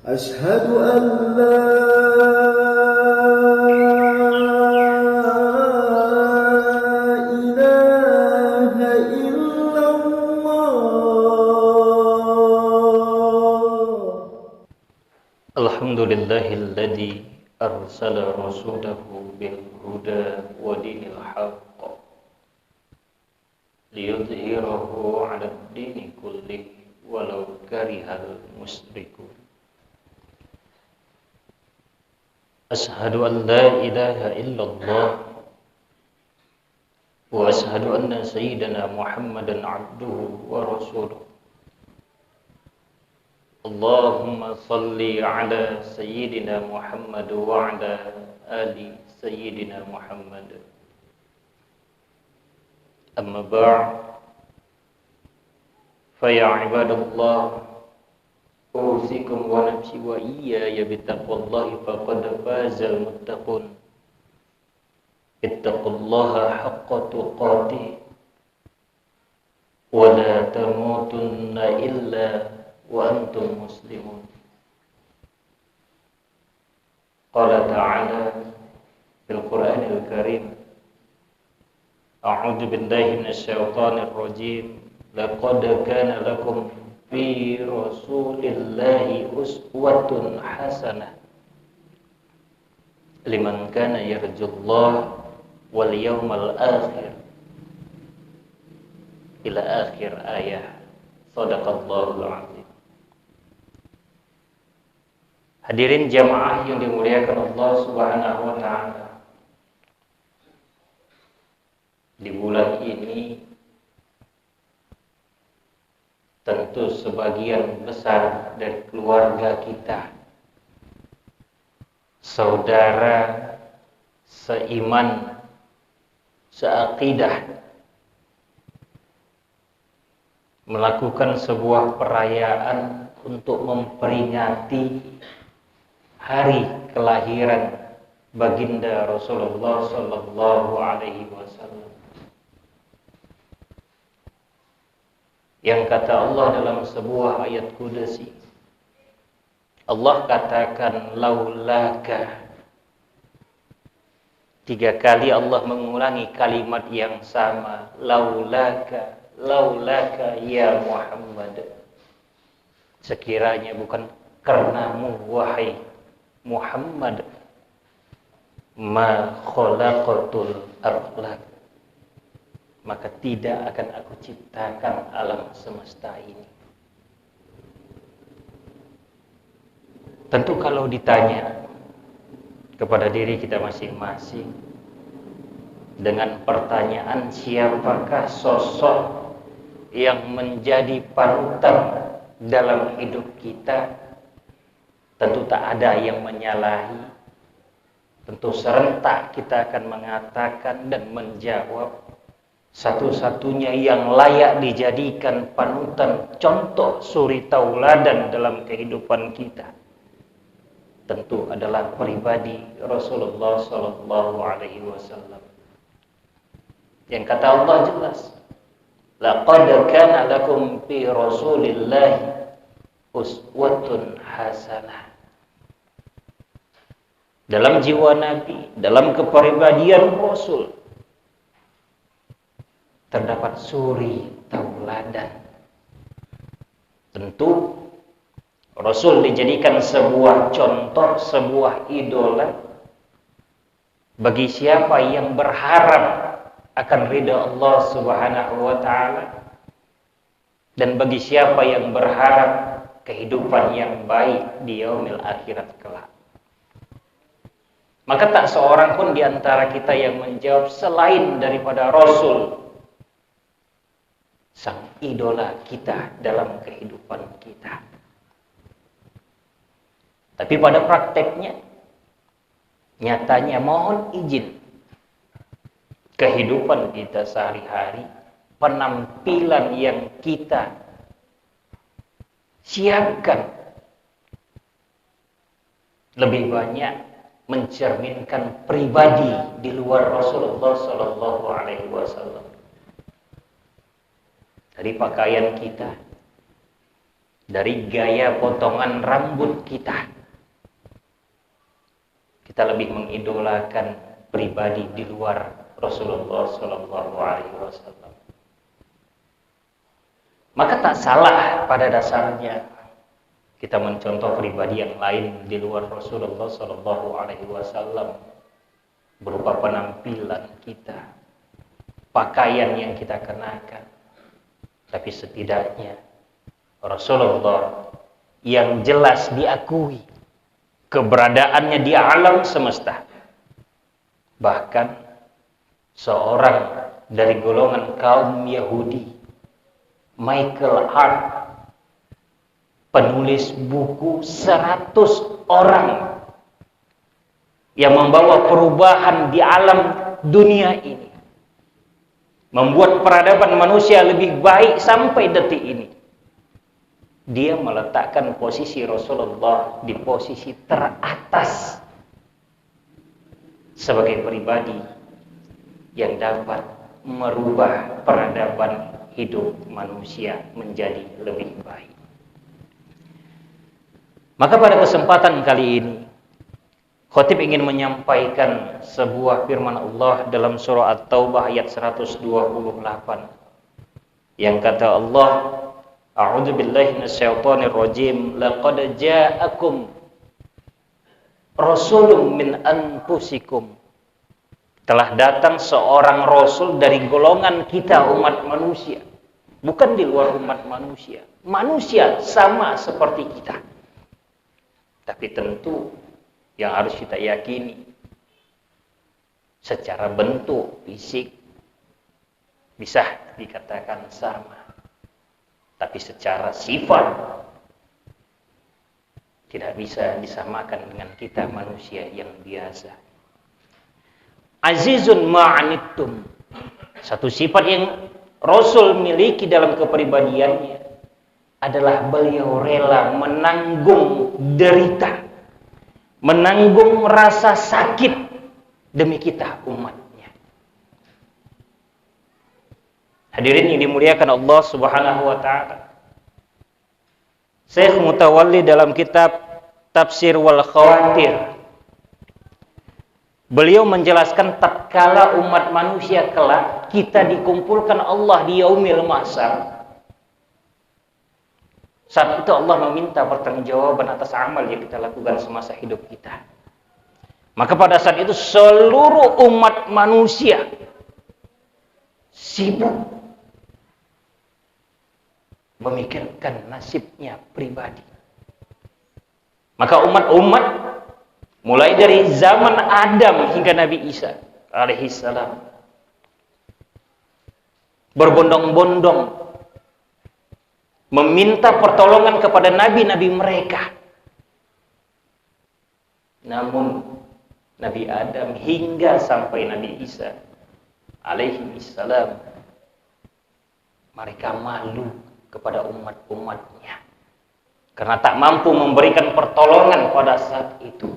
أشهد أن لا إله إلا الله. الحمد لله الذي أرسل رسوله بالهدى ودين الحق ليظهره على الدين كله ولو كره المشركون. أشهد أن لا إله إلا الله وأشهد أن سيدنا محمدا عبده ورسوله. اللهم صل على سيدنا محمد وعلى آل سيدنا محمد. أما بعد، فيا عباد الله، أوصيكم ونفسي وإياي بتقوى الله فقد فاز المتقون. اتقوا الله حق تقاته ولا تموتن إلا وأنتم مسلمون. قال تعالى في القرآن الكريم: أعوذ بالله من الشيطان الرجيم. لقد كان لكم في رسول الله أسوة حسنة لمن كان يرجو الله واليوم الآخر إلى آخر آية. صدق الله العظيم. Hadirin jamaah yang dimuliakan Allah Subhanahu wa taala. Di bulan ini tentu sebagian besar dari keluarga kita, saudara seiman, seakidah, melakukan sebuah perayaan untuk memperingati hari kelahiran baginda Rasulullah sallallahu alaihi wasallam. Yang kata Allah dalam sebuah ayat qudsi, Allah katakan laulaka. 3 kali Allah mengulangi kalimat yang sama, laulaka, laulaka ya Muhammad. Sekiranya bukan karenamu wahai Muhammad, ma khalaqatul arlaq, maka tidak akan aku ciptakan alam semesta ini. Tentu kalau ditanya kepada diri kita masing-masing dengan pertanyaan siapakah sosok yang menjadi panutan dalam hidup kita, tentu tak ada yang menyalahi. Tentu serentak kita akan mengatakan dan menjawab satu-satunya yang layak dijadikan panutan, contoh suri tauladan dalam kehidupan kita, tentu adalah pribadi Rasulullah sallallahu alaihi wasallam. Yang kata Allah jelas, laqad kana lakum fi Rasulillahi uswatun hasanah. Dalam jiwa Nabi, dalam kepribadian Rasul terdapat suri tauladan. Tentu Rasul dijadikan sebuah contoh, sebuah idola bagi siapa yang berharap akan ridha Allah Subhanahu wa taala dan bagi siapa yang berharap kehidupan yang baik di yaumil akhirat kelak. Maka tak seorang pun di antara kita yang menjawab selain daripada Rasul, sang idola kita dalam kehidupan kita. Tapi pada prakteknya, nyatanya mohon izin, kehidupan kita sehari-hari, penampilan yang kita siapkan lebih banyak mencerminkan pribadi di luar Rasulullah sallallahu alaihi wasallam. Dari pakaian kita, dari gaya potongan rambut kita. Kita lebih mengidolakan pribadi di luar Rasulullah Sallallahu Alaihi Wasallam. Maka tak salah pada dasarnya kita mencontoh pribadi yang lain di luar Rasulullah Sallallahu Alaihi Wasallam berupa penampilan kita, pakaian yang kita kenakan. Tapi setidaknya Rasulullah yang jelas diakui keberadaannya di alam semesta. Bahkan seorang dari golongan kaum Yahudi, Michael Hart, penulis buku 100 orang yang membawa perubahan di alam dunia ini, membuat peradaban manusia lebih baik sampai detik ini. Dia meletakkan posisi Rasulullah di posisi teratas sebagai pribadi yang dapat merubah peradaban hidup manusia menjadi lebih baik. Maka pada kesempatan kali ini, Khatib ingin menyampaikan sebuah firman Allah dalam surah At-Taubah ayat 128 yang kata Allah, A'udzu billahi minasyaitonir rajim, laqad ja'akum rasulun min anfusikum. Telah datang seorang rasul dari golongan kita umat manusia, bukan di luar umat manusia. Manusia sama seperti kita. Tapi tentu yang harus kita yakini, secara bentuk fisik bisa dikatakan sama, tapi secara sifat tidak bisa disamakan dengan kita manusia yang biasa. Azizun ma'anittum, satu sifat yang Rasul miliki dalam kepribadiannya adalah beliau rela menanggung derita, menanggung rasa sakit demi kita umatnya. Hadirin yang dimuliakan Allah Subhanahu wa taala. Syekh Mutawalli dalam kitab Tafsir wal Khawatir, beliau menjelaskan tatkala umat manusia kelak kita dikumpulkan Allah di yaumil mahsyar. Saat itu Allah meminta pertanggungjawaban atas amal yang kita lakukan semasa hidup kita. Maka pada saat itu seluruh umat manusia sibuk memikirkan nasibnya pribadi. Maka umat-umat mulai dari zaman Adam hingga Nabi Isa alaihissalam berbondong-bondong meminta pertolongan kepada nabi-nabi mereka. Namun Nabi Adam hingga sampai Nabi Isa alaihissalam, mereka malu kepada umat-umatnya karena tak mampu memberikan pertolongan pada saat itu.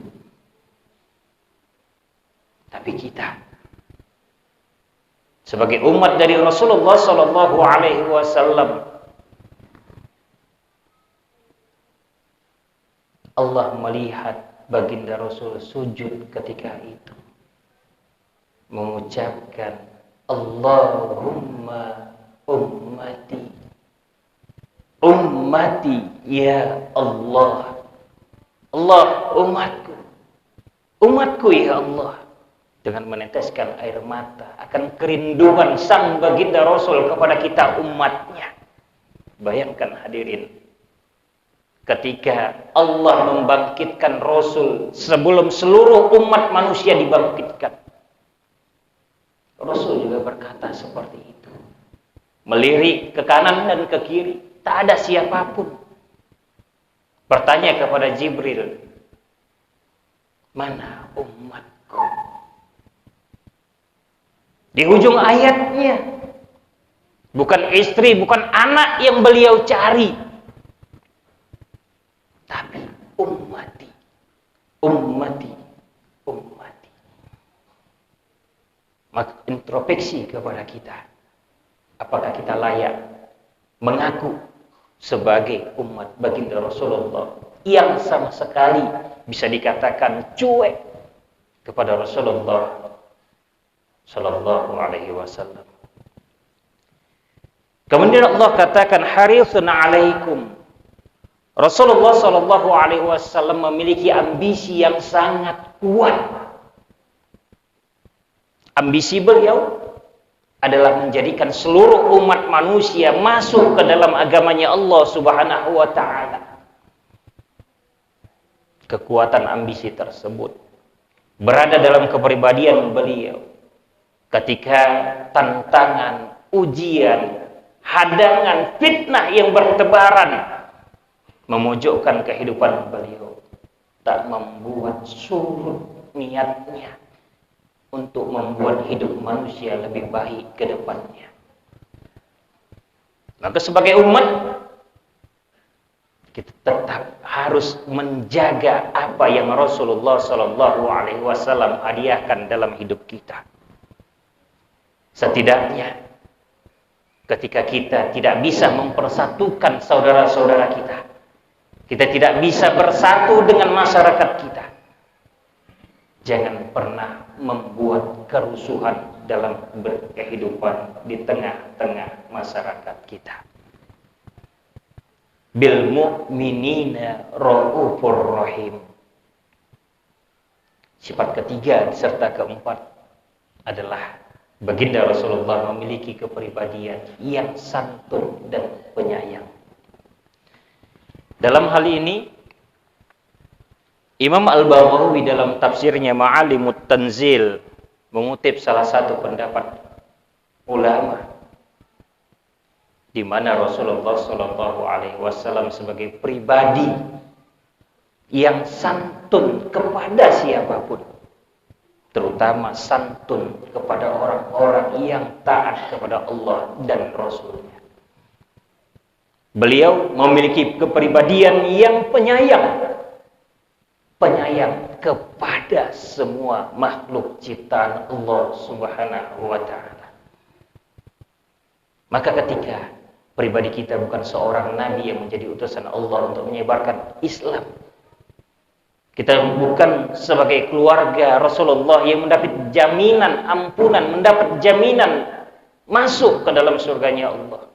Tapi kita sebagai umat dari Rasulullah Sallallahu Alaihi Wasallam, Allah melihat baginda Rasul sujud ketika itu, mengucapkan Allahumma ummati, ummati ya Allah. Allah umatku, umatku ya Allah. Dengan meneteskan air mata akan kerinduan sang baginda Rasul kepada kita umatnya. Bayangkan hadirin, ketika Allah membangkitkan Rasul sebelum seluruh umat manusia dibangkitkan, Rasul juga berkata seperti itu, melirik ke kanan dan ke kiri, tak ada siapapun. Bertanya kepada Jibril, mana umatku? Di ujung ayatnya bukan istri, bukan anak yang beliau cari, tapi ummati, ummati, ummati. Maka introspeksi kepada kita, apakah kita layak mengaku sebagai umat baginda Rasulullah yang sama sekali bisa dikatakan cuek kepada Rasulullah sallallahu alaihi wasallam. Kemudian Allah katakan harisun alaikum. Rasulullah sallallahu alaihi wasallam memiliki ambisi yang sangat kuat. Ambisi beliau adalah menjadikan seluruh umat manusia masuk ke dalam agamanya Allah Subhanahu wa taala. Kekuatan ambisi tersebut berada dalam kepribadian beliau ketika tantangan, ujian, hadangan, fitnah yang bertebaran memojokkan kehidupan beliau, tak membuat surut niatnya untuk membuat hidup manusia lebih baik ke depannya. Maka sebagai umat kita tetap harus menjaga apa yang Rasulullah sallallahu alaihi wasallam hadiahkan dalam hidup kita. Setidaknya ketika kita tidak bisa mempersatukan saudara-saudara kita tidak bisa bersatu dengan masyarakat kita, jangan pernah membuat kerusuhan dalam berkehidupan di tengah-tengah masyarakat kita. Bil mu'minina raufur rahim. Sifat ketiga serta keempat adalah baginda Rasulullah memiliki kepribadian yang santun dan penyayang. Dalam hal ini Imam Al-Baghawi dalam tafsirnya Ma'alimut Tanzil mengutip salah satu pendapat ulama di mana Rasulullah sallallahu alaihi wasallam sebagai pribadi yang santun kepada siapapun, terutama santun kepada orang-orang yang taat kepada Allah dan Rasulnya. Beliau memiliki kepribadian yang penyayang kepada semua makhluk ciptaan Allah Subhanahu wa taala. Maka ketika pribadi kita bukan seorang nabi yang menjadi utusan Allah untuk menyebarkan Islam, kita bukan sebagai keluarga Rasulullah yang mendapat jaminan ampunan, mendapat jaminan masuk ke dalam surganya Allah.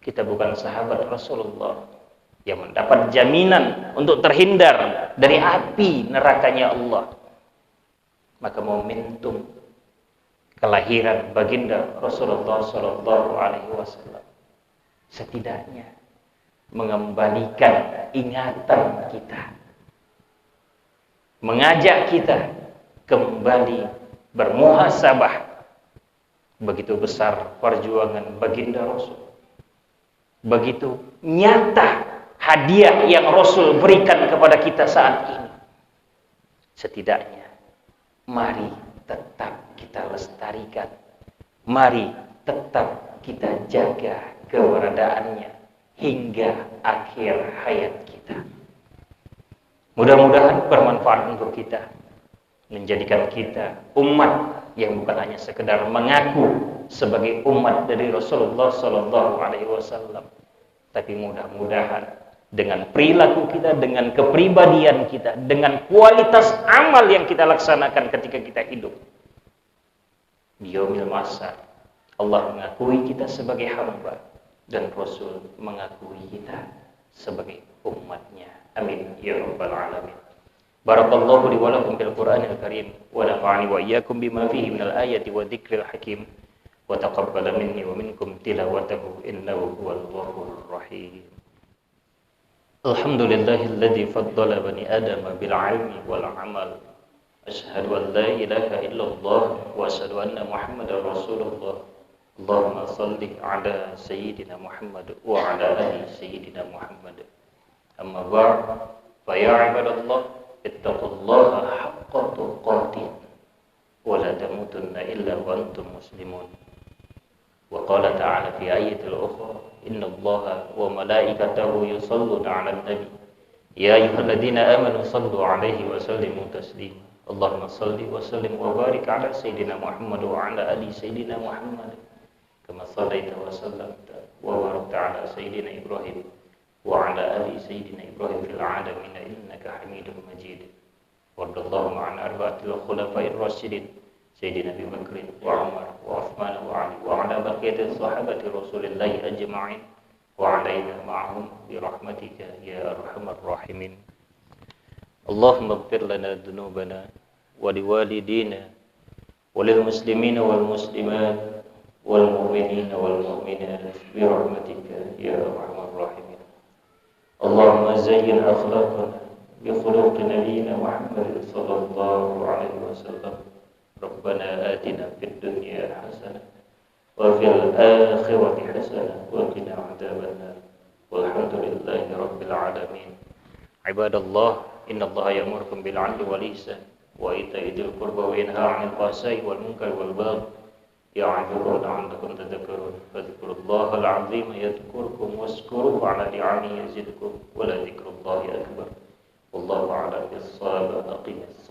Kita bukan sahabat Rasulullah yang mendapat jaminan untuk terhindar dari api nerakanya Allah. Maka momentum kelahiran baginda Rasulullah sallallahu alaihi wasallam setidaknya mengembalikan ingatan kita, mengajak kita kembali bermuhasabah. Begitu besar perjuangan baginda Rasul, begitu nyata hadiah yang Rasul berikan kepada kita saat ini. Setidaknya mari tetap kita lestarikan, mari tetap kita jaga keberadaannya hingga akhir hayat kita. Mudah-mudahan bermanfaat untuk kita, menjadikan kita umat yang bukan hanya sekedar mengaku sebagai umat dari Rasulullah sallallahu alaihi wasallam, tapi mudah-mudahan dengan perilaku kita, dengan kepribadian kita, dengan kualitas amal yang kita laksanakan ketika kita hidup di yaumil mahsyar, Allah mengakui kita sebagai hamba dan Rasul mengakui kita sebagai umatnya. Amin ya rabbal alamin. Barakallahu li wa lakum bil Qur'anil Karim wa nafa'ani wa iyyakum bima fihi minal ayati wa dzikril hakim wa taqabbala minni wa minkum tilawatahu innahu huwal ghafurur rahim. Alhamdulillahilladzi faddala bani adama bil 'ilmi wal 'amal. Asyhadu an la ilaha illallah wa asyhadu anna Muhammadar Rasulullah. Allahumma shalli ala sayyidina Muhammad wa ala ali sayyidina Muhammad. Amma ba'd, fa ya ibadallah ittaqullaha haqqa tuqatih wa la tamutunna illa wa antum muslimun. Wa qala ta'ala fi ayatil ukhra innallaha wa malaikatahu yusalluna 'alan nabi ya ayyuhalladzina amanu sallu 'alaihi wa sallimu taslima. Allahumma shalli wa sallim wa barik 'ala sayyidina Muhammad wa 'ala ali sayyidina Muhammad kama shallaita wa sallamta wa barakta 'ala sayyidina Ibrahim وعلى آل سيدنا إبراهيم في العالمين إنك حميد مجيد. وارض اللهم عن أربعة الخلفاء الراشدين سيدنا أبي بكر وعمر وعثمان وعلي وعلى بقية صحابة رسول الله أجمعين وعلينا معهم برحمتك يا أرحم الراحمين. اللهم اغفر لنا ذنوبنا ولوالدينا وللمسلمين والمسلمات والمؤمنين والمؤمنات برحمتك يا أرحم الراحمين. اللهم زين أخلاقنا بخلق نبينا محمد صلى الله عليه وسلم. ربنا آتنا في الدنيا حسنة وفي الآخرة حسنة وقنا عذاب النار والحمد لله رب العالمين. عباد الله، إن الله يأمركم بالعدل والإحسان وإيتاء ذي القربى وينهى عن الفحشاء والمنكر والبغي يعظكم لعلكم تذكرون. فاذكروا الله العظيم يذكركم واشكروه على نعمه يزدكم ولذكر الله أكبر. والله أعلم بالصواب. أقيم الصلاة.